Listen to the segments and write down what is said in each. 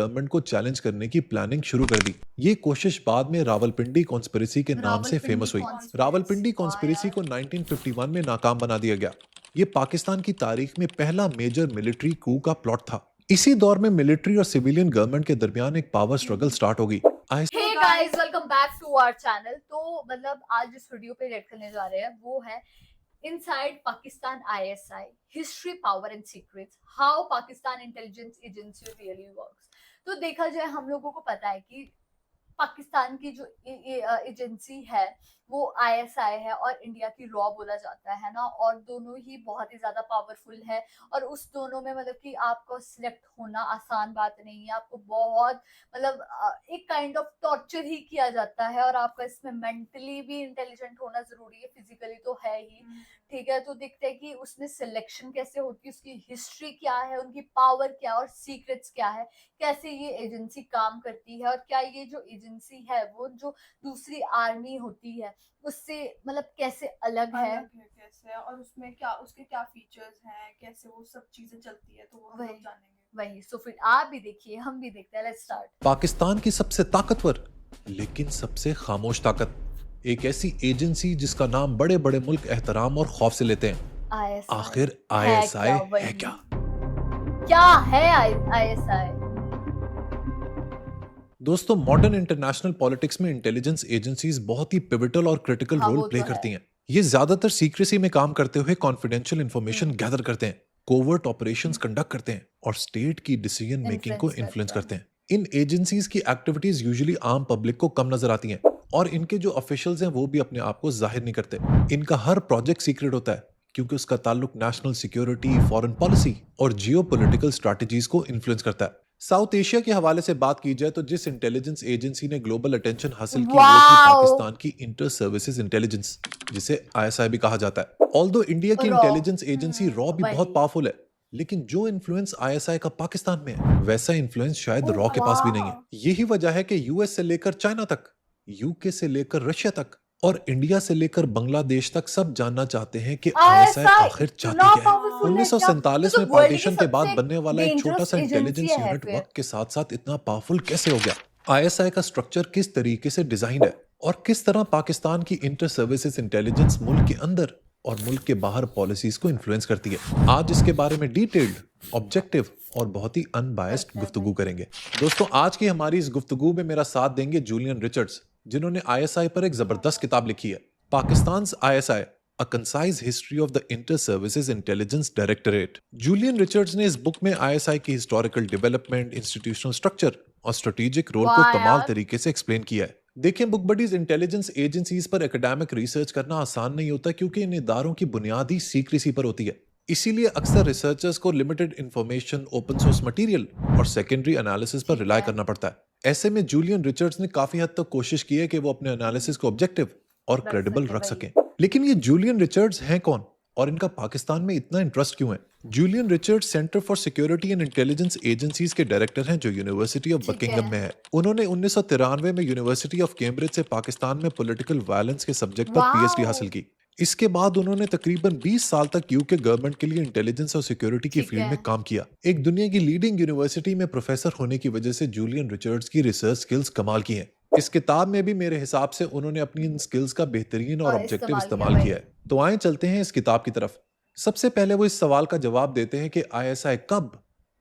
Government को challenge करने की प्लानिंग शुरू कर दी। ये कोशिश बाद में रावलपिंडी कॉन्स्पिरेसी के नाम से फेमस हुई। रावलपिंडी कॉन्स्पिरेसी को 1951 में नाकाम बना दिया गया। ये पाकिस्तान की तारीख में पहला मेजर मिलिट्री कू का प्लॉट था। इसी दौर में मिलिट्री और सिविलियन गवर्नमेंट के दरमियान एक पावर स्ट्रगल स्टार्ट होगी। Hey guys, welcome back to our channel। तो मतलब आज जिस वीडियो पे रेड करने जा रहे हैं वो है inside Pakistan ISI history power and secrets, how Pakistan intelligence agency really works. तो देखा जाए हम लोगों को पता है कि पाकिस्तान की जो एजेंसी है वो ISI है और इंडिया की रॉ बोला जाता है ना, और दोनों ही बहुत ही ज्यादा पावरफुल है। और उस दोनों में मतलब कि आपको सिलेक्ट होना आसान बात नहीं है, आपको बहुत मतलब एक काइंड ऑफ टॉर्चर ही किया जाता है, और आपका इसमें मेंटली भी इंटेलिजेंट होना जरूरी है, फिजिकली तो है ही। ठीक है, तो देखते हैं कि उसमें सिलेक्शन कैसे होती है, उसकी हिस्ट्री क्या है, उनकी पावर क्या और सीक्रेट्स क्या है, कैसे ये एजेंसी काम करती है, और क्या ये जो एजेंसी है वो जो दूसरी आर्मी होती है उससे मतलब कैसे अलग है कैसे, और उसमें क्या उसके क्या फीचर्स हैं, कैसे वो सब चीजें चलती है, तो वो हम लोग जानेंगे। वही सो फिर आप भी देखिए, हम भी देखते हैं। Let's start. पाकिस्तान की सबसे ताकतवर लेकिन सबसे खामोश ताकत, एक ऐसी एजेंसी जिसका नाम बड़े बड़े मुल्क एहतराम और खौफ से लेते हैं। आखिर ISI है क्या? क्या है ISI? दोस्तों, मॉडर्न इंटरनेशनल पॉलिटिक्स में इंटेलिजेंस एजेंसीज बहुत ही पिवटल और क्रिटिकल रोल प्ले करती हैं। ये ज्यादातर सीक्रेसी में काम करते हुए कॉन्फिडेंशियल इंफॉर्मेशन गैदर करते हैं, कोवर्ट ऑपरेशंस कंडक्ट करते हैं और स्टेट की डिसीजन मेकिंग को इन्फ्लुएंस करते हैं। इन एजेंसीज की एक्टिविटीज यूजुअली आम पब्लिक को कम नजर आती हैं, और इनके जो ऑफिशियल्स हैं वो भी अपने आप को जाहिर नहीं करते। इनका हर प्रोजेक्ट सीक्रेट होता है क्योंकि उसका ताल्लुक नेशनल सिक्योरिटी, फॉरेन पॉलिसी और जियोपॉलिटिकल स्ट्रैटेजीज को इन्फ्लुएंस करता है। साउथ एशिया के हवाले से बात की जाए तो जिस इंटेलिजेंस एजेंसी ने ग्लोबल अटेंशन हासिल की वो थी पाकिस्तान की इंटर सर्विसेज इंटेलिजेंस, जिसे ISI भी कहा जाता है। ऑल्दो इंडिया की इंटेलिजेंस एजेंसी रॉ भी बहुत पावरफुल है, लेकिन जो इन्फ्लुएंस ISI का पाकिस्तान में है वैसा इन्फ्लुएंस शायद रॉ के पास भी नहीं है। यही वजह है कि US से लेकर चाइना तक, UK से लेकर रशिया तक और इंडिया से लेकर बांग्लादेश तक सब जानना चाहते हैं कि ISI आखिर चाहती क्या है। 1947 में पार्टीशन के बाद बनने वाला एक छोटा सा इंटेलिजेंस यूनिट वक्त के साथ साथ इतना पावरफुल कैसे हो गया? ISI का स्ट्रक्चर किस तरीके से डिजाइन है और किस तरह पाकिस्तान की इंटर सर्विसेज इंटेलिजेंस मुल्क के अंदर और मुल्क के बाहर पॉलिसीज को इन्फ्लुएंस करती है, आज इसके बारे में डिटेल्ड, ऑब्जेक्टिव और बहुत ही अनबायस्ड गुफ्तगू करेंगे। दोस्तों, आज की हमारी इस गुफ्तगू में मेरा साथ देंगे जूलियन रिचर्ड्स, जिन्होंने ISI पर एक जबरदस्त किताब लिखी है, Pakistan's ISI, a concise history of the inter services intelligence directorate. Julian Richards ने इस बुक में ISI की हिस्टोरिकल डेवलपमेंट, इंस्टीट्यूशनल स्ट्रक्चर और स्ट्रेटेजिक रोल को कमाल तरीके से एक्सप्लेन किया है। देखें, बुक बडीज इंटेलिजेंस एजेंसीज पर एकेडमिक रिसर्च करना आसान नहीं होता क्योंकि इन इदारों की बुनियादी सीक्रेसी पर होती है। इसीलिए अक्सर रिसर्चर्स को limited information, open source material और सेकेंडरी एनालिसिस पर रिलाई करना पड़ता है। ऐसे में जूलियन रिचर्ड्स ने काफी हद तक कोशिश की है कि वो अपने एनालिसिस को ऑब्जेक्टिव और क्रेडिबल रख सकें। लेकिन ये जूलियन रिचर्ड्स हैं कौन और इनका पाकिस्तान में इतना इंटरेस्ट क्यों है? Julian Richards centre for security and intelligence agencies के डायरेक्टर हैं जो यूनिवर्सिटी ऑफ बकिंगम में है। उन्होंने 1993 में यूनिवर्सिटी ऑफ कैम्ब्रिज से पाकिस्तान में पॉलिटिकल वायलेंस के सब्जेक्ट पर PhD हासिल की। इसके बाद उन्होंने तकरीबन 20 साल तक यूके गवर्नमेंट के लिए इंटेलिजेंस और सिक्योरिटी की फील्ड में काम किया। एक दुनिया की लीडिंग यूनिवर्सिटी में प्रोफेसर होने की वजह से जूलियन रिचर्ड्स की रिसर्च स्किल्स कमाल की हैं। इस किताब में भी मेरे हिसाब से उन्होंने अपनी इन स्किल्स का बेहतरीन और ऑब्जेक्टिव इस्तेमाल किया है। तो आए चलते हैं इस किताब की तरफ। सबसे पहले वो इस सवाल का जवाब देते हैं कि ISI कब,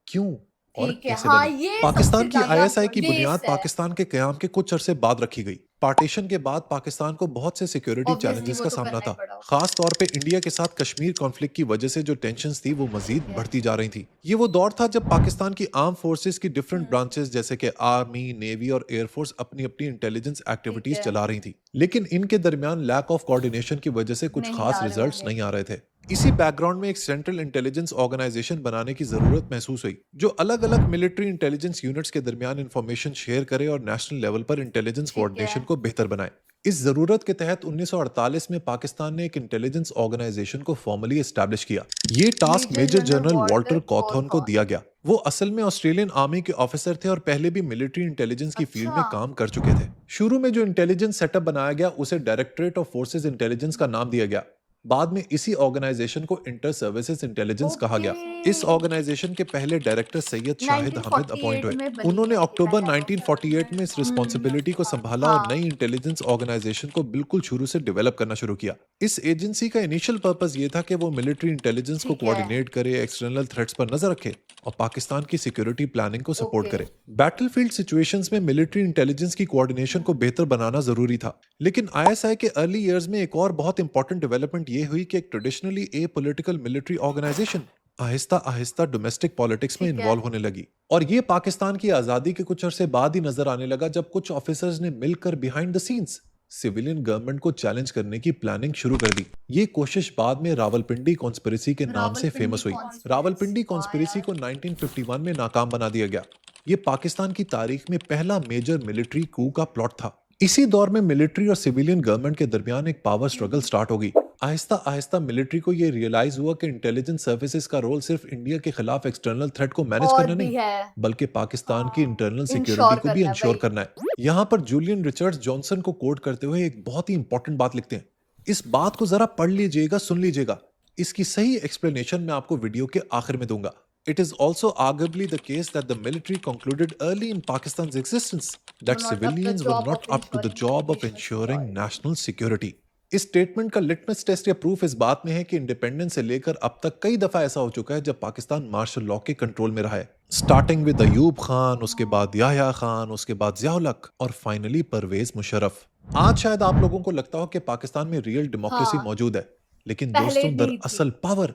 क्यों और कैसे बनी। पाकिस्तान की ISI की बुनियाद पाकिस्तान के क़याम के कुछ अरसे बाद रखी गई। पार्टीशन के बाद पाकिस्तान को बहुत से सिक्योरिटी चैलेंजेस का सामना था, खास तौर पे इंडिया के साथ कश्मीर कॉन्फ्लिक्ट की वजह से जो टेंशन्स थी वो मजीद बढ़ती जा रही थी। ये वो दौर था जब पाकिस्तान की आर्म फोर्सेस की डिफरेंट ब्रांचेस जैसे कि आर्मी, नेवी और एयरफोर्स अपनी अपनी इंटेलिजेंस एक्टिविटीज चला रही थी, लेकिन इनके दरमियान लैक ऑफ कोऑर्डिनेशन की वजह से कुछ खास रिजल्ट्स नहीं आ रहे थे। इसी बैकग्राउंड में एक सेंट्रल इंटेलिजेंस ऑर्गेनाइजेशन बनाने की जरूरत महसूस हुई जो अलग अलग मिलिट्री इंटेलिजेंस यूनिट्स के दरमियान इंफॉर्मेशन शेयर करे और नेशनल लेवल पर इंटेलिजेंस कोऑर्डिनेशन को बेहतर बनाए। इस जरूरत के तहत 1948 में पाकिस्तान ने एक इंटेलिजेंस ऑर्गेनाइजेशन को फॉर्मली एस्टैब्लिश किया। ये टास्क मेजर जनरल वॉल्टर कॉथॉर्न को दिया गया। वो असल में ऑस्ट्रेलियन आर्मी के ऑफिसर थे और पहले भी मिलिट्री इंटेलिजेंस की फील्ड में काम कर चुके थे। शुरू में जो इंटेलिजेंस सेटअप बनाया गया उसे डायरेक्टरेट ऑफ फोर्सेस इंटेलिजेंस का नाम दिया गया। बाद में इसी ऑर्गेनाइजेशन को इंटर सर्विसेज इंटेलिजेंस कहा गया। इस ऑर्गेनाइजेशन के पहले डायरेक्टर सैयद शाहिद हामिद अपॉइंट 1948 हुए। में बनी उन्होंने है इसकी अक्टूबर पहले 1948 में इस रिस्पॉन्सिबिलिटी को संभाला और हाँ। नई इंटेलिजेंस ऑर्गेनाइजेशन को बिल्कुल शुरू से डेवलप करना शुरू किया। इस एजेंसी का इनिशियल पर्पस ये था कि वो मिलिट्री इंटेलिजेंस को ठीक है। कोऑर्डिनेट करे, एक्सटर्नल थ्रेट्स पर नजर रखे और पाकिस्तान की सिक्योरिटी प्लानिंग को सपोर्ट ओके। करे। बैटलफील्ड सिचुएशंस में मिलिट्री इंटेलिजेंस की कोऑर्डिनेशन को बेहतर बनाना जरूरी था। लेकिन आईएसआई के अर्ली इयर्स में एक और बहुत इंपॉर्टेंट डेवलपमेंट ये हुई कि एक ट्रेडिशनली ए political military organisation Aahista Aahista domestic politics में ठीक है। इन्वॉल्व होने लगी। और ये पाकिस्तान की आजादी के कुछ अरसे बाद ही नजर आने लगा जब कुछ ऑफिसर्स ने मिलकर behind the scenes civilian government को चैलेंज करने की प्लानिंग शुरू कर दी। ये कोशिश बाद में रावलपिंडी कॉन्स्पिरेसी के नाम से रावलपिंडी फेमस हुई। conspiracy, रावलपिंडी वाह कॉन्स्पिरेसी यार। को 1951 में नाकाम बना दिया गया। ये पाकिस्तान की तारीख में पहला मेजर मिलिट्री कू का प्लॉट था। इसी दौर में मिलिट्री और सिविलियन गवर्नमेंट के दरमियान एक पावर स्ट्रगल स्टार्ट हो गई। आहिस्ता आहिस्ता मिलिट्री को ये रियलाइज हुआ कि इंटेलिजेंस सर्विसेज का रोल सिर्फ इंडिया के खिलाफ एक्सटर्नल थ्रेट को मैनेज और करना भी नहीं, है। बल्कि पाकिस्तान की इंटरनल Ensure सिक्योरिटी को भी करना है इंश्योर भाई। करना है। यहाँ पर जूलियन रिचर्ड्स जॉनसन को कोट करते हुए एक बहुत ही इंपॉर्टेंट बात लिखते हैं। इस बात को जरा पढ़ लीजिएगा, सुन लीजिएगा। इसकी सही एक्सप्लेनेशन मैं आपको वीडियो के आखिर में दूंगा। It is also arguably the case that the military concluded early in Pakistan's existence that Were not up to the civilians were job not of up to the ensuring job of national ensuring security. national security. इस statement का litmus test या proof इस बात में है कि independence से लेकर अब तक कई दफा ऐसा हो चुका है जब पाकिस्तान मार्शल लॉ के कंट्रोल में रहा है। स्टार्टिंग विद अयूब खान, उसके बाद याह्या खान, उसके बाद जियाउल हक और फाइनली परवेज मुशर्रफ। आज शायद आप लोगों को लगता हो कि पाकिस्तान में रियल डेमोक्रेसी हाँ। मौजूद है, लेकिन पहले दोस्तों नहीं थी। दरअसल पावर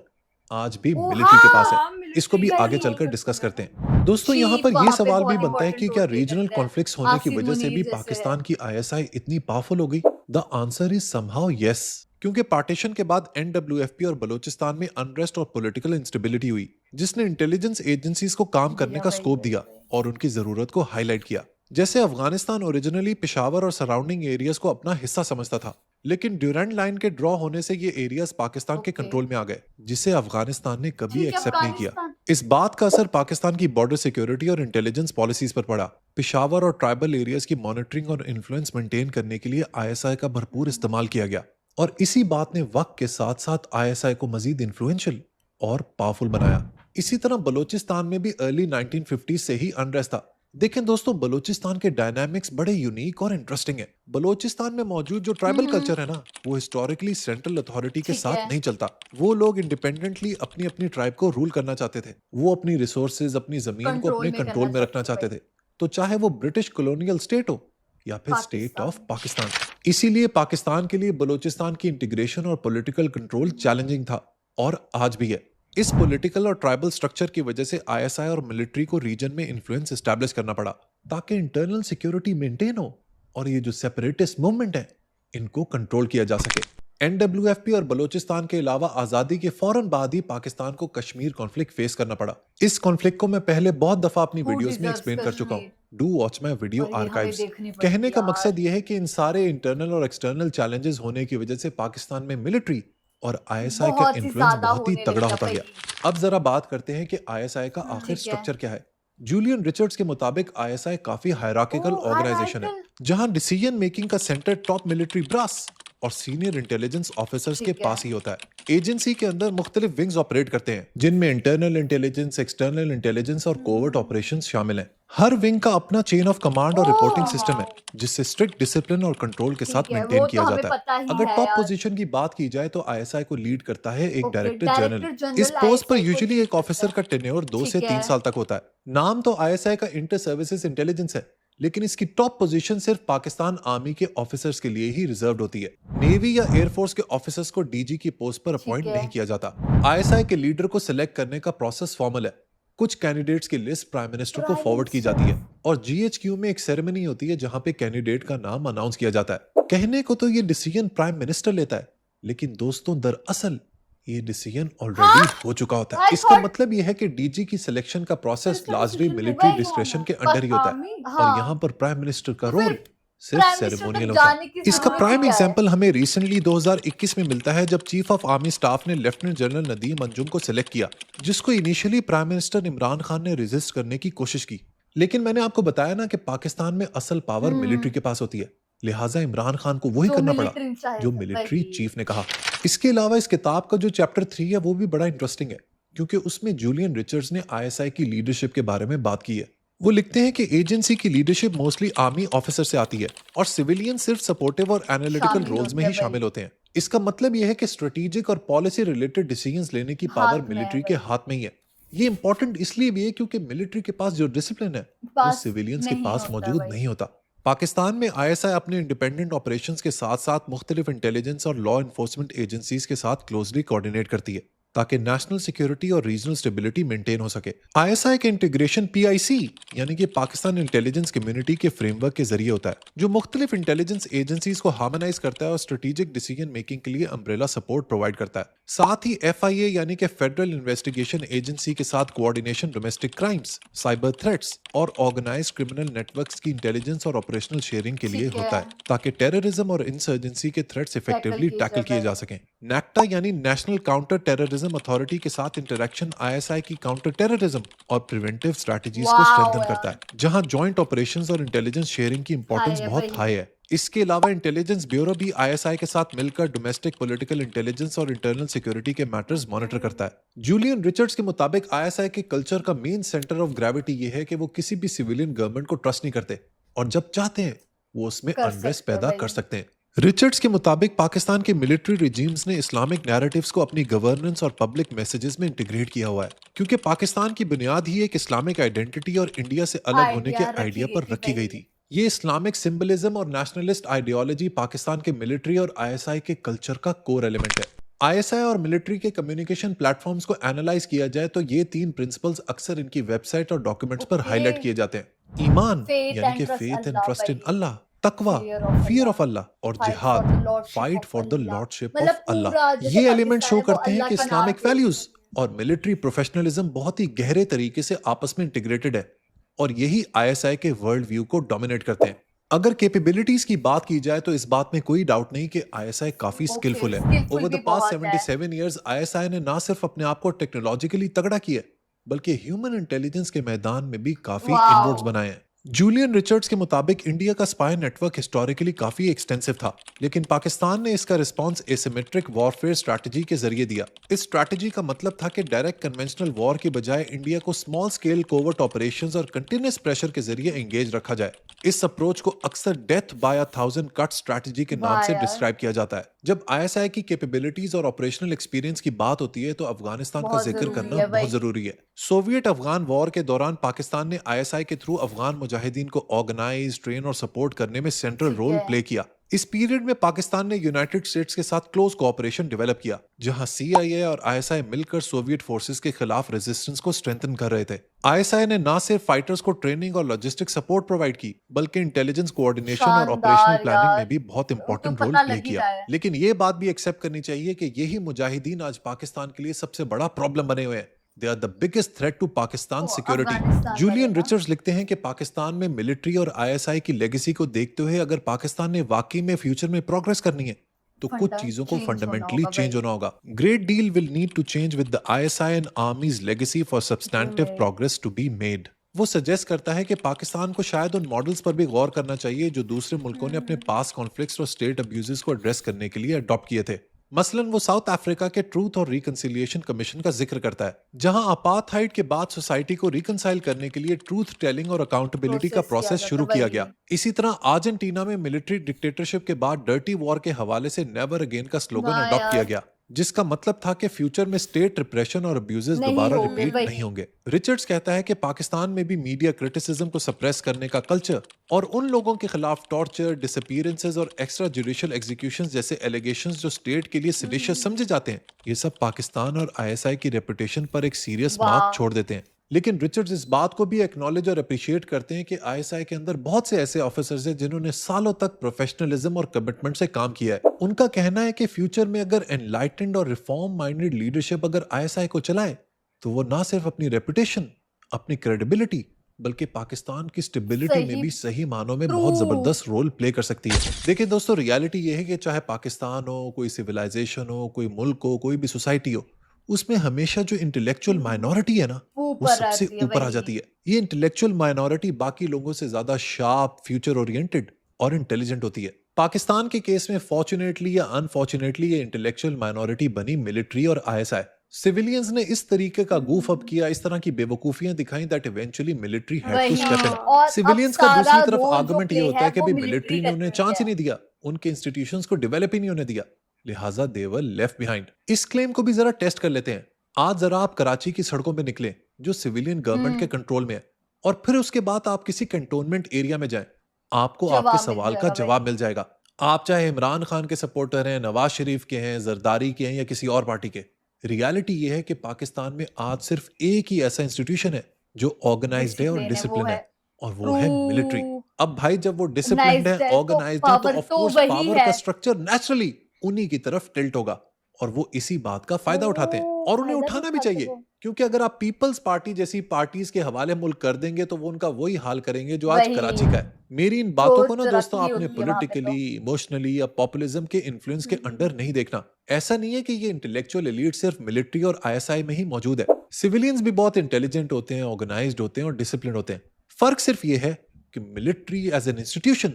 आज भी ओ मिलिट्री के पास है। हाँ, इसको भी military आगे का चलकर ही डिस्कस होता करते है। हैं। दोस्तों यहाँ चीफ पर ये वहाँ पे सवाल भी बहुत बनता है कि important क्या रोल प्ले रीजनल करते हैं। कॉन्फ्लिक्ट्स होने की आसिम वजह से भी मुनीर जैसे पाकिस्तान है। की आईएसआई इतनी पावरफुल हो गई? The answer is somehow yes, क्योंकि पार्टीशन के बाद एनडब्ल्यूएफपी और बलूचिस्तान में अनरेस्ट और पॉलिटिकल इंस्टेबिलिटी हुई, जिसने इंटेलिजेंस एजेंसीज को काम करने का वही, स्कोप वही, दिया वही। और उनकी जरूरत को हाईलाइट किया। जैसे अफगानिस्तान ओरिजिनली पेशावर और सराउंडिंग एरियाज को अपना हिस्सा समझता था, लेकिन ड्यूरेंट लाइन के ड्रॉ होने से ये एरियाज पाकिस्तान के ओके। कंट्रोल में आ गए, जिसे अफगानिस्तान ने कभी ठीक है, एक्सेप्ट नहीं किया। अफगानिस्तान। इस बात का असर पाकिस्तान की बॉर्डर सिक्योरिटी और इंटेलिजेंस पॉलिसीज पर पड़ा। पेशावर और ट्राइबल एरियाज की मॉनिटरिंग और इन्फ्लुएंस मेंटेन करने के लिए आईएसआई का भरपूर इस्तेमाल किया गया और इसी बात ने वक्त के साथ साथ आईएसआई को मजीद इन्फ्लुएंशियल और पावरफुल बनाया। इसी तरह बलूचिस्तान में भी अर्ली 1950 से ही अनरेस्ट था। देखें दोस्तों, बलूचिस्तान के डायनामिक्स बड़े यूनिक और इंटरेस्टिंग है। बलूचिस्तान में मौजूद जो ट्राइबल कल्चर है ना, वो हिस्टोरिकली सेंट्रल अथॉरिटी के ठीक साथ है। नहीं चलता। वो लोग इंडिपेंडेंटली अपनी अपनी ट्राइब को रूल करना चाहते थे। वो अपनी रिसोर्सेज, अपनी जमीन को कंट्रोल अपने में कंट्रोल करना में रखना चाहते चाहते थे, तो चाहे वो ब्रिटिश कॉलोनियल स्टेट हो या फिर स्टेट ऑफ पाकिस्तान। इसीलिए पाकिस्तान के लिए बलूचिस्तान की इंटीग्रेशन और पॉलिटिकल कंट्रोल चैलेंजिंग था और आज भी है। इस पॉलिटिकल और ट्राइबल स्ट्रक्चर की वजह से आईएसआई और मिलिट्री को रीजन में इन्फ्लुएंस एस्टैब्लिश करना पड़ा ताकि इंटरनल सिक्योरिटी मेंटेन हो और ये जो सेपरेटिस्ट मूवमेंट है इनको कंट्रोल किया जा सके। एनडब्ल्यूएफपी और बलूचिस्तान के अलावा आजादी के फौरन बाद ही पाकिस्तान को कश्मीर कॉन्फ्लिक्ट फेस करना पड़ा। इस कॉन्फ्लिक्ट को मैं पहले बहुत दफा अपनी Who वीडियोस में deserves एक्सप्लेन कर चुका हूँ। Kashmir? Do watch my video और ये हमें आर्काइव्स। देखनी पड़ेगी कहने का यार। मकसद यह है कि इन सारे इंटरनल और एक्सटर्नल चैलेंजेस होने की वजह से पाकिस्तान में मिलिट्री और आईएसआई का बहुत ही इन्फ्लुएंस ज्यादा बहुत ही होने तगड़ा लग होता गया गया। अब जरा बात करते हैं कि आईएसआई का आखिर ठीक है। स्ट्रक्चर क्या है। जूलियन रिचर्ड्स के मुताबिक आईएसआई काफी हायरार्किकल ओह, ऑर्गेनाइजेशन है, hierarchical। जहां डिसीजन मेकिंग का सेंटर टॉप मिलिट्री ब्रास और सीनियर इंटेलिजेंस ऑफिसर्स के ठीक है। पास ही होता है। एजेंसी के अंदर मुख्तलिफ विंग्स ऑपरेट करते हैं, जिनमें इंटरनल इंटेलिजेंस, एक्सटर्नल इंटेलिजेंस और कोवर्ट ऑपरेशंस शामिल हैं। हर विंग का अपना चेन ऑफ कमांड और रिपोर्टिंग सिस्टम है, जिससे स्ट्रिक्ट डिसिप्लिन और कंट्रोल के साथ ठीक है, मेंटेन वो किया तो हमें जाता पता है। ही अगर है टॉप यार। पोजीशन की बात की जाए तो आईएसआई को लीड करता है एक okay, director director general. General इस पोस्ट पर ISI को यूजुअली lead एक ऑफिसर करता का टेन्योर 2 ठीक से 3 है। साल तक होता है। नाम तो आईएसआई का इंटर सर्विसेज इंटेलिजेंस है, लेकिन इसकी टॉप पोजीशन सिर्फ पाकिस्तान आर्मी के ऑफिसर्स के लिए ही रिजर्व्ड होती है। नेवी या एयरफोर्स के ऑफिसर्स को डीजी की पोस्ट पर अपॉइंट है। नहीं किया जाता। आईएसआई के लीडर को सिलेक्ट करने का प्रोसेस फॉर्मल है। कुछ कैंडिडेट्स की लिस्ट प्राइम मिनिस्टर को प्राइम फॉरवर्ड की जाती है और जीएचक्यू में एक सेरेमनी होती है जहां पे कैंडिडेट का नाम अनाउंस किया जाता है। कहने को तो ये डिसीजन प्राइम मिनिस्टर लेता है, लेकिन दोस्तों दरअसल ये डिसीजन ऑलरेडी हो चुका होता है। I इसका thought- मतलब यह है कि डीजी की सिलेक्शन का प्रोसेस इसका लार्जली decision मिलिट्री वही डिस्क्रेशन होना। के अंडर ही होता है आर्मी हाँ। और यहाँ पर प्राइम मिनिस्टर का तो फिर रोल सिर्फ प्राइम मिनिस्टर सेरेमोनियल तक होता जाने है। की इसका जरूरत प्राइम क्या है? एग्जांपल हमें रिसेंटली 2021 में मिलता है, जब चीफ ऑफ आर्मी स्टाफ ने लेफ्टिनेंट जनरल नदीम अंजुम को सिलेक्ट किया, जिसको initially prime minister Imran Khan ने रेजिस्ट करने की कोशिश की। लेकिन मैंने आपको बताया ना कि पाकिस्तान में असल पावर मिलिट्री के पास होती है, लिहाजा इमरान खान को वही जो करना पड़ा military चाहे जो वही। मिलिट्री चीफ ने कहा। इसके अलावा इस किताब का जो चैप्टर 3 है वो भी बड़ा इंटरेस्टिंग है, क्योंकि उसमें जूलियन रिचर्ड्स ने आईएसआई की लीडरशिप के बारे में बात की है। वो लिखते हैं कि एजेंसी की लीडरशिप मोस्टली आर्मी ऑफिसर से आती है और सिविलियन सिर्फ सपोर्टिव और एनालिटिकल शामिल रोल्स होते में हैं ही वही। शामिल होते हैं। इसका मतलब यह है कि स्ट्रेटेजिक और पॉलिसी रिलेटेड डिसीजंस लेने की पावर हाथ में है मिलिट्री के वही। हाथ में ही है। ये इंपॉर्टेंट इसलिए भी है क्योंकि मिलिट्री के पास जो डिसिप्लिन है वो पास सिविलियंस के नहीं पास होता मौजूद वही। नहीं होता। पाकिस्तान में आईएसआई अपने इंडिपेंडेंट ऑपरेशंस के साथ साथ मुख्तलिफ इंटेलिजेंस और लॉ इन्फोर्समेंट एजेंसीज के साथ क्लोजली कोऑर्डिनेट करती है ताकि नेशनल सिक्योरिटी और रीजनल स्टेबिलिटी मेंटेन हो सके। आईएसआई के इंटीग्रेशन पीआईसी यानी कि पाकिस्तान इंटेलिजेंस कम्युनिटी के फ्रेमवर्क के जरिए होता है, जो मुख्तलिफ इंटेलिजेंस एजेंसीज को हार्मोनाइज करता है और स्ट्रेटेजिक डिसीजन मेकिंग के लिए अम्ब्रेला सपोर्ट प्रोवाइड करता है। साथ ही एफआईए यानी कि फेडरल इन्वेस्टिगेशन एजेंसी के साथ coordination domestic crimes, cyber threats और ऑर्गेनाइज्ड क्रिमिनल नेटवर्क्स की इंटेलिजेंस और ऑपरेशनल शेयरिंग के लिए ठीक होता है। है ताकि टेररिज्म और इंसर्जेंसी के थ्रेट्स इफेक्टिवली किए टैकल जा किए जा पाए। सकें। नैक्टा यानी नेशनल काउंटर टेररिज्म अथॉरिटी के साथ इंटरेक्शन आईएसआई की काउंटर टेररिज्म और प्रिवेंटिव स्ट्रेटजीज को वाओ स्ट्रेंथन करता है, जहां जॉइंट ऑपरेशंस और इंटेलिजेंस शेयरिंग की इंपॉर्टेंस हाय बहुत वही। हाई है। इसके अलावा इंटेलिजेंस ब्यूरो भी आईएसआई के साथ मिलकर डोमेस्टिक पॉलिटिकल इंटेलिजेंस और इंटरनल सिक्योरिटी के मैटर्स मॉनिटर करता है। जूलियन रिचर्ड्स के मुताबिक आईएसआई के कल्चर का मेन सेंटर ऑफ ग्रेविटी ये है कि वो किसी भी सिविलियन गवर्नमेंट को ट्रस्ट नहीं करते और जब चाहते हैं वो उसमें कर अनरेस्ट सकते हैं पैदा वही। कर सकते हैं। रिचर्ड्स के मुताबिक पाकिस्तान के मिलिट्री रिजीम्स ने इस्लामिक नैरेटिव्स को अपनी गवर्नेंस और पब्लिक मैसेजेस में इंटीग्रेट किया हुआ है, क्योंकि पाकिस्तान की बुनियाद ही एक इस्लामिक आइडेंटिटी और इंडिया से अलग होने के आइडिया पर रखी गई थी। ये इस्लामिक सिंबलिज्म और नेशनलिस्ट आइडियोलॉजी पाकिस्तान के मिलिट्री और आईएसआई के कल्चर का कोर एलिमेंट है। आईएसआई और मिलिट्री के कम्युनिकेशन प्लेटफॉर्म्स को एनालाइज किया जाए तो ये 3 प्रिंसिपल्स अक्सर इनकी वेबसाइट और डॉक्यूमेंट्स पर ओके। हाईलाइट किए जाते हैं। ईमान Faith यानी and कि trust faith and Allah trust in वही। अल्लाह, तकवा फियर ऑफ अल्लाह और Fight for जिहाद the lordship fight of for the Allah। Lordship मतलब ऑफ अल्लाह। पूरा जैसे ये एलिमेंट पाकिस्तान शो है वो करते हैं अल्लाह कि का नाम इस्लामिक बोलते वैल्यूज हैं। और मिलिट्री प्रोफेशनलिज्म बहुत ही गहरे तरीके से आपस में इंटीग्रेटेड है और यही आईएसआई के वर्ल्ड व्यू को डोमिनेट करते हैं। अगर कैपेबिलिटीज की बात की जाए तो इस बात में कोई डाउट नहीं कि आईएसआई काफी ओके, स्किलफुल है। स्किलफुल ओवर भी द पास्ट बहुत है। 77 इयर्स आईएसआई ने ना सिर्फ अपने आप को टेक्नोलॉजिकली तगड़ा किया है, बल्कि ह्यूमन इंटेलिजेंस के मैदान में भी काफी इनरोड्स वाओ। बनाए हैं। जूलियन रिचर्ड्स के मुताबिक इंडिया का स्पाई नेटवर्क हिस्टोरिकली काफी एक्सटेंसिव था, लेकिन पाकिस्तान ने इसका रिस्पांस एसिमेट्रिक वॉरफेयर स्ट्रैटेजी के जरिए दिया। इस स्ट्रैटेजी का मतलब था कि डायरेक्ट कन्वेंशनल वॉर की बजाय इंडिया को स्मॉल स्केल कोवर्ट ऑपरेशंस और कंटिन्यूअस प्रेशर के जरिए एंगेज रखा जाए। इस अप्रोच को अक्सर death by a thousand cut strategy के नाम वाह से यार। डिस्क्राइब किया जाता है। जब आईएसआई की कैपेबिलिटीज और ऑपरेशनल एक्सपीरियंस की बात होती है तो अफगानिस्तान का बहुत जिक्र जरूरी करना है बहुत वही। जरूरी है। सोवियत अफगान वॉर के दौरान पाकिस्तान ने आईएसआई के थ्रू अफगान मुजाहिदीन को ऑर्गेनाइज, ट्रेन और सपोर्ट करने में सेंट्रल ठीक रोल है। प्ले किया। इस पीरियड में पाकिस्तान ने यूनाइटेड स्टेट्स के साथ क्लोज कोऑपरेशन डेवलप किया, जहां सीआईए और आईएसआई मिलकर सोवियत फोर्सेस के खिलाफ रेजिस्टेंस को स्ट्रेंथन कर रहे थे। आईएसआई ने ना सिर्फ फाइटर्स को ट्रेनिंग और लॉजिस्टिक सपोर्ट प्रोवाइड की, बल्कि इंटेलिजेंस कोऑर्डिनेशन और ऑपरेशनल शानदार प्लानिंग में यार। भी बहुत तो इंपॉर्टेंट रोल पता प्ले लग ही किया। रहा है। लेकिन ये बात भी एक्सेप्ट करनी चाहिए कि यही मुजाहिदीन आज पाकिस्तान के लिए सबसे बड़ा प्रॉब्लम बने हुए हैं। They are the biggest threat to Pakistan तो सिक्योरिटी। अफगानिस्तान जूलियन वाले ना। रिचर्ड्स लिखते हैं कि पाकिस्तान में मिलिट्री और आईएसआई की लेगेसी को देखते हुए अगर पाकिस्तान ने वाकई में फ्यूचर में प्रोग्रेस करनी है तो कुछ फंडा चीजों को चेंज होना फंडामेंटली होगा चेंज वही। होना होगा। Great deal will need to change with the ISI and army's legacy for substantive made। Progress to be made. वो सजेस्ट करता है कि पाकिस्तान को शायद उन मॉडल्स पर भी गौर करना चाहिए जो दूसरे मुल्कों ने अपने पास कॉन्फ्लिक्ट्स और स्टेट अब्यूजेस को एड्रेस करने के लिए अडॉप्ट किए थे। मसलन वो साउथ अफ्रीका के ट्रूथ और रिकंसिलिएशन कमीशन का जिक्र करता है, जहां अपार्थाइड के बाद सोसाइटी को रिकंसाइल करने के लिए ट्रूथ टेलिंग और अकाउंटेबिलिटी का प्रोसेस शुरू किया गया। इसी तरह अर्जेंटीना में मिलिट्री डिक्टेटरशिप के बाद डर्टी वॉर के हवाले से नेवर अगेन का स्लोगन वाह अडॉप्ट किया यार। गया, जिसका मतलब था कि फ्यूचर में स्टेट रिप्रेशन और अब्यूजेस नहीं दोबारा होंगे, रिपीट वही। नहीं होंगे। रिचर्ड्स कहता है कि पाकिस्तान में भी मीडिया क्रिटिसिज्म को सप्रेस करने का कल्चर और उन लोगों के खिलाफ टॉर्चर, डिसअपीयरेंसेस और एक्स्ट्रा जुडिशियल एग्जीक्यूशंस जैसे एलिगेशंस जो स्टेट के लिए सिडिशियस समझे जाते हैं, ये सब पाकिस्तान और आईएसआई की रेपुटेशन पर एक सीरियस वाह। मार्क छोड़ देते हैं। लेकिन रिचर्ड्स इस बात को भी एक्नॉलेज और अप्रिशिएट करते हैं कि आईएसआई के अंदर बहुत से ऐसे ऑफिसर्स हैं जिन्होंने सालों तक प्रोफेशनलिज्म और कमिटमेंट से काम किया है। उनका कहना है कि फ्यूचर में अगर एनलाइटेंड और रिफॉर्म माइंडेड लीडरशिप अगर आईएसआई को चलाए तो वो ना सिर्फ अपनी रेपुटेशन, अपनी क्रेडिबिलिटी, बल्कि पाकिस्तान की स्टेबिलिटी में सही भी सही मानों में बहुत True। जबरदस्त रोल प्ले कर सकती है। देखिए दोस्तों, रियलिटी ये है कि चाहे पाकिस्तान हो, कोई सिविलाइजेशन हो, कोई मुल्क हो, कोई भी सोसाइटी हो, उसमें हमेशा जो इंटेलेक्चुअल माइनॉरिटी है ना, वो ऊपर सबसे आती है ऊपर आ वही। जाती है। ये इंटेलेक्चुअल माइनॉरिटी बाकी लोगों से ज्यादा शार्प, फ्यूचर ओरिएंटेड और इंटेलिजेंट होती है। पाकिस्तान के केस में फॉर्चुनेटली या अनफॉर्चुनेटली ये इंटेलेक्चुअल माइनॉरिटी बनी मिलिट्री और आईएसआई। सिविलियंस ने इस तरीके का गूफ अप किया, इस तरह की बेवकूफियां दिखाई that eventually military had to वही स्टेप इन। और अब सिविलियंस का सारा दूसरी तरफ रोल जो आर्गुमेंट ये प्ले होता है है कि वो भाई मिलिट्री मिलिट्री ने करने उन्हें लग चांस ही गया। नहीं दिया, उनके इंस्टीट्यूशंस को डेवलप ही नहीं होने दिया, लिहाजा दे वर लेफ्ट बिहाइंड। इस क्लेम को भी जरा टेस्ट कर लेते हैं। आज जरा आप कराची की सड़कों पे निकले जो सिविलियन गवर्नमेंट के कंट्रोल में है, और फिर उसके बाद आप किसी कंटोनमेंट एरिया में जाएं, आपको आपके जवाब मिल सवाल का जाएगा भाई। जवाब मिल जाएगा। आप चाहे इमरान खान के सपोर्टर हैं, नवाज शरीफ के हैं, जरदारी के हैं या किसी और पार्टी के, रियलिटी ये है कि पाकिस्तान में आज सिर्फ एक ही ऐसा इंस्टीट्यूशन है जो ऑर्गेनाइज्ड है और डिसिप्लिन है, वो डिसिप्लिन है है, और वो है मिलिट्री। ट्रू। अब भाई जब वो डिसिप्लिन्ड है, ऑर्गेनाइज्ड है तो ऑर्गेनाइज्ड है, तो पावर ऑफ तो कोर्स वही पावर है। का स्ट्रक्चर नेचुरली उन्हीं की तरफ टिल्ट होगा, और वो इसी बात का फायदा उठाते हैं, और उन्हें फायदा तो उठाना भी उठाते चाहिए। वो। क्योंकि अगर आप पीपल्स पार्टी जैसी पार्टीज के हवाले मुल्क कर देंगे तो वो उनका वही हाल करेंगे जो आज कराची वही का है। मेरी इन बातों को ना सोच दोस्तों रखी आपने होती है वहां पे तो। पॉलिटिकली, इमोशनली या पॉपुलिज्म के इन्फ्लुएंस के अंडर नहीं देखना। ऐसा नहीं है कि ये इंटेलेक्चुअल एलीट सिर्फ मिलिट्री और आईएसआई में ही मौजूद है। सिविलियंस भी बहुत इंटेलिजेंट होते हैं, ऑर्गेनाइज्ड होते हैं और डिसिप्लिन होते हैं। फर्क सिर्फ ये है कि military as an institution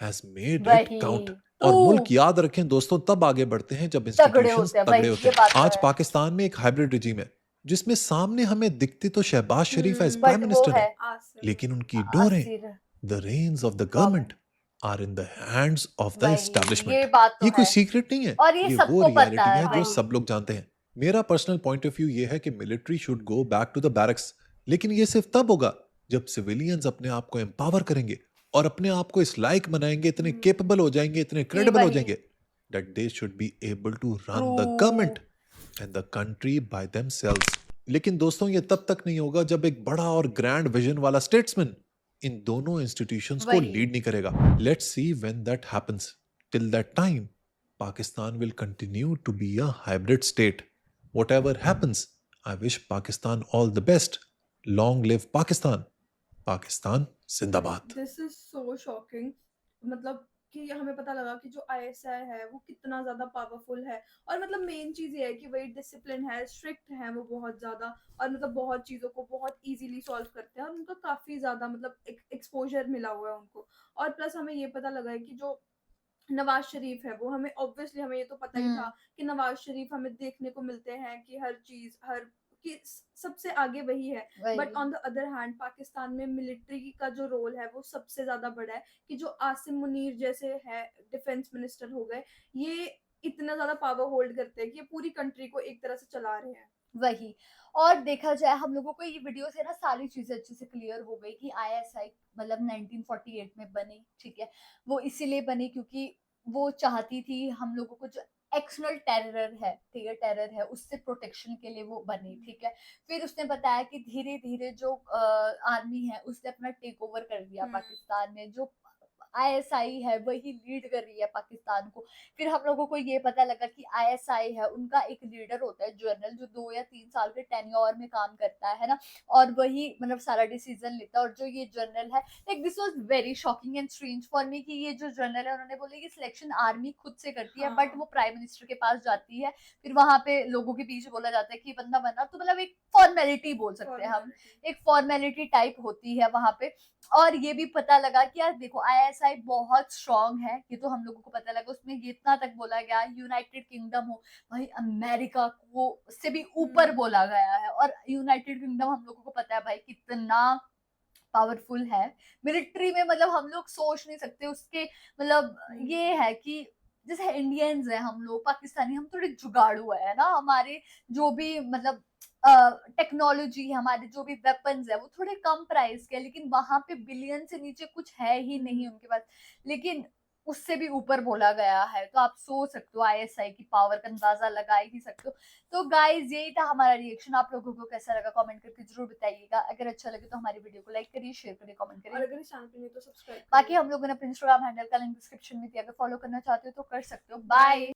has made it वही काउंट। और ट्रू मुल्क याद रखें दोस्तों तब आगे बढ़ते हैं जब तगड़े इंस्टीट्यूशंस होते हैं तगड़े भाई, होते ये हैं। बात तो आज है। पाकिस्तान में एक हाइब्रिड रिजीम है जिसमें सामने हमें दिखती तो Shahbaz Sharif as hmm, prime but वो मिनिस्टर है है, आसिफ लेकिन उनकी डोरें, आसिर the reins of the government. Government are in the hands of the वही एस्टैब्लिशमेंट। ये बात तो ये कोई है सीक्रेट नहीं है, और ये ये वो सबको पता रियलिटी है है जो भाई। सब लोग जानते हैं। मेरा पर्सनल पॉइंट ऑफ व्यू ये है कि military should go back to the barracks, लेकिन ये सिर्फ तब होगा जब सिविलियंस अपने आप को एम्पावर करेंगे और अपने आप को इस लायक बनाएंगे, इतने केपेबल हो जाएंगे, इतने कि क्रेडिबल हो वही जाएंगे that they should be able to run true the government and the country by themselves। लेकिन दोस्तों ये तब तक नहीं होगा जब एक बड़ा और ग्रैंड विजन वाला स्टेट्समैन इन दोनों इंस्टीट्यूशंस को वही लीड नहीं करेगा। Let's see when that happens. Till that time Pakistan will continue to be a hybrid state. Whatever happens, I wish Pakistan all the best. Long live Pakistan. Pakistan जिंदाबाद। This is so shocking. मतलब कि हमें पता लगा कि जो आईएसआई है वो कितना ज्यादा पावरफुल है, और मतलब मेन चीज ये है कि वही डिसिप्लिन है, स्ट्रिक्ट है वो बहुत ज्यादा, और मतलब बहुत चीजों को बहुत इजीली सॉल्व करते हैं, और उनका काफी ज्यादा मतलब एक्सपोजर मिला हुआ है उनको। और प्लस हमें ये पता लगा है कि जो नवाज शरीफ है वो हमें ऑब्वियसली हमें ये तो पता ही था कि नवाज शरीफ हमें देखने को मिलते हैं कि हर चीज हर कि सबसे आगे वही है। बट वही on the other hand Pakistan में मिलिट्री का जो रोल है वो सबसे ज्यादा बड़ा है, कि जो आसिम मुनीर जैसे है डिफेंस मिनिस्टर हो गए, ये इतना ज्यादा पावर होल्ड करते हैं कि ये पूरी कंट्री को एक तरह से चला रहे हैं। वही और देखा जाए हम लोगों को ये वीडियो से ना सारी चीजें अच्छे से क्लियर हो गई कि आईएसआई मतलब 1948 में बनी, ठीक है। वो इसीलिए बनी क्योंकि वो चाहती थी हम लोगों को जो एक्सटर्नल टेरर है, ठीक है, टेरर है उससे प्रोटेक्शन के लिए वो बनी, ठीक है। फिर उसने बताया कि धीरे धीरे जो आर्मी है उसने अपना टेक ओवर कर दिया पाकिस्तान में, जो आईएसआई है वही लीड कर रही है पाकिस्तान को। फिर हम लोगों को ये पता लगा कि आईएसआई है उनका एक लीडर होता है जनरल, जो 2 या 3 साल के टेन्योर में काम करता है ना, और वही मतलब सारा डिसीजन लेता है। और जो ये जनरल है, like this was very shocking and strange for me कि ये जो जनरल है उन्होंने बोला कि सिलेक्शन आर्मी खुद से करती है, बट वो प्राइम मिनिस्टर के पास जाती है। फिर वहां पे लोगों के पीछे बोला जाता है कि बंदा बना, तो मतलब एक फॉर्मेलिटी बोल सकते हैं हम, एक फॉर्मेलिटी टाइप होती है वहां पे। और ये भी पता लगा कि यार देखो आईएसआई बहुत स्ट्रांग है, ये तो हम लोगों को पता लगा। उसमें ये इतना तक बोला गया यूनाइटेड किंगडम हो भाई, अमेरिका को से भी ऊपर बोला गया है। और यूनाइटेड किंगडम हम लोगों को पता है भाई कितना पावरफुल है मिलिट्री में, मतलब हम लोग सोच नहीं सकते उसके। मतलब ये है कि जैसे इंडियंस है हम लोग, पाकिस्तानी, हम थोड़े जुगाड़ू है ना, हमारे जो भी मतलब टेक्नोलॉजी है, हमारे जो भी वेपन्स है वो थोड़े कम प्राइस के, लेकिन वहां पे बिलियन से नीचे कुछ है ही नहीं उनके पास, लेकिन उससे भी ऊपर बोला गया है। तो आप सोच सकते हो आईएसआई की पावर का अंदाजा लगा ही सकते हो। तो गाइज यही था हमारा रिएक्शन। आप लोगों को कैसा लगा कमेंट करके जरूर बताइएगा। अगर अच्छा लगे तो हमारी वीडियो को लाइक करिए, शेयर करिए, कमेंट और करिए। अगर इस चैनल पे नहीं तो सब्सक्राइब बाकी हम लोगों ने अपने इंस्टाग्राम हैंडल का लिंक डिस्क्रिप्शन में दिया, अगर फॉलो करना चाहते हो तो कर सकते हो। बाय।